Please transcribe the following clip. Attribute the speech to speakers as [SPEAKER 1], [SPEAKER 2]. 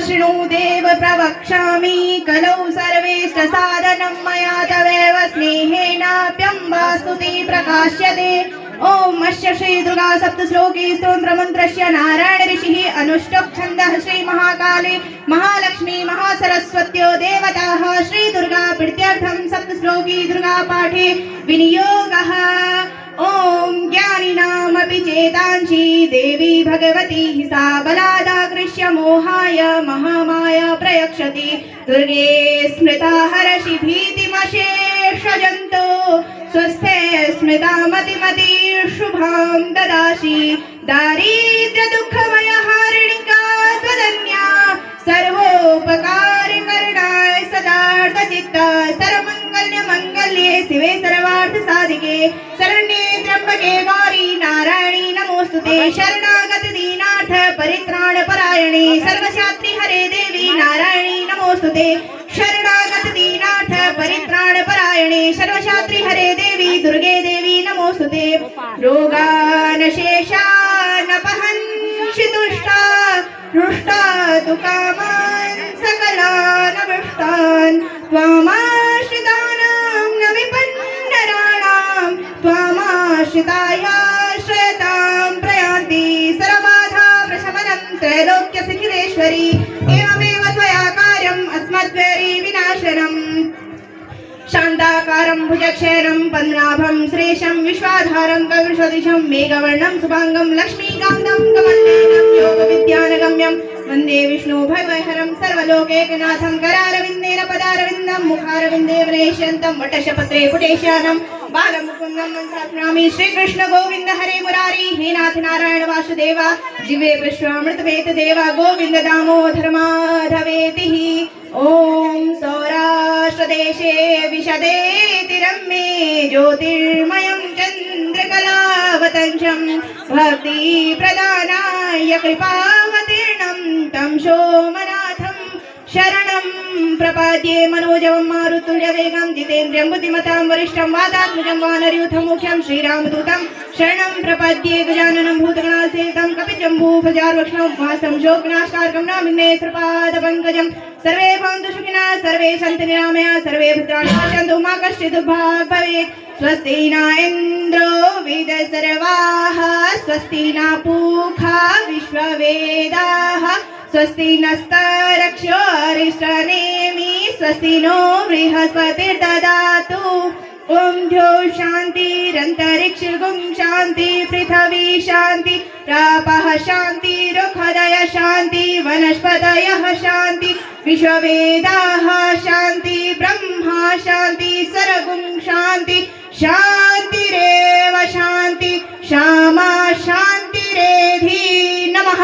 [SPEAKER 1] शृणु देव प्रवक्ष्यामि कलौ सर्वेष्ट साधनं मया तवेव स्नेहेनाप्यम्बास्तुति प्रकाश्यते। ओम अस्य श्री दुर्गा सप्तश्लोकी स्तोत्र मंत्रस्य नारायण ऋषिः अनुष्टुप् छन्दः श्री महाकाली महालक्ष्मी महासरस्वत्यो देवताः श्री दुर्गा प्रीत्यर्थं सप्तश्लोकी दुर्गा पाठे विनियोगः। ओम ज्ञानिनामपि चेतांसि देवी भगवती सा बलादाकृष्य मोहाय महामाया प्रयक्षति। दुर्गे स्मृता हरषि भीतिमशेषजन्तो स्वस्थे स्मृता मतिमति शुभां ददासि। दारिद्र्य दुःखमय हारिणिका त्वदन्या सर्वोपकारकरणाय सदार्थचित्ता सर्वमङ्गल्य मङ्गल्ये शिवे सर्वार्थ साधिके शरण्ये त्र्यम्बके गौरी नारायणी नमोस्तुते। शरणागत दीनार्थ परित्राण परायणे सर्वशास्त्री हरे देवी नारायणी नमोस्तुते। शरणागत दीनार्थ परित्राण परायणे सर्वशास्त्री हरे देवी दुर्गे देवी नमोस्तुते। रोगानशेषानपहंसि तुष्टा हृष्टा तु कामान् सकलान् अभिष्टान् त्वामाश्रितानां न विपन्नराणां त्वामाश्रितायाश्रयतां प्रयान्ति सर्वबाधा प्रशमनं त्रैलोक्यसखिलेश्वरी। एवमेव त्वया कार्यम् अस्मद्वैरी विनाशनम्। शान्ताकारं भुजक्षयनं पद्मनाभं श्रेशं विश्वाधारं कविशदिशं मेघवर्णं शुभांगं लक्ष्मीकान्तं कमलनयनं योगविद्यानगम्यं वन्दे विष्णु भवहरं सर्वलोकैकनाथं। करारविन्देन पदारविन्दं मुखारविन्दे प्रेष्यन्तं वटशपत्रे पुटेशानं बालमुकुन्दं मनसास्मरामि। श्रीकृष्ण गोविन्द हरे मुरारी हे नाथ नारायण वासुदेव जीवे विश्वामृतवेत देव गोविन्द दामोदर माधवेतिः। ओम सौराष्ट्रदेशे विशदेति रम्ये ज्योतिर्मयं चन्द्रकलावतंसं भक्तिप्रदानाय कृपावतीर्णं तं सोमनाथं शरणं प्रपद्ये। मनोजवं मारुतुल्यवेगं जितेन्द्रियं बुद्धिमतां वरिष्ठं वातात्मजं वानरयूथं मुख्यं श्रीरामदूतं शरणं प्रपद्ये। गजाननं भूतगणासेवितं कपिजम्बूफलचारुभक्षणं वासं शोकनाशकारकं नमामि श्रीपादपङ्कजं। सर्वे भवन्तु सुखिनः सर्वे सन्तु निरामया सर्वे भद्राणि पश्यन्तु मा कश्चित् दुर्भाग् भवेत्। स्वस्ति न इन्द्रो वेदसर्वाः स्वस्ति न पूषा विश्ववेदाः स्वस्ति नस्तारक्ष्यो अरिष्टनेमि स्वस्ति नो बृहस्पतिर्ददातु। ओम द्यौ शान्तिरन्तरिक्षगुं शान्ति पृथिवी शान्ति रापः शान्ति रुखदय शान्ति वनस्पतयः शान्ति विश्ववेदाः शान्ति ब्रह्मा शान्ति सर्वं शान्ति शान्तिरेव शान्ति क्षमा शान्तिरेधि। नमः।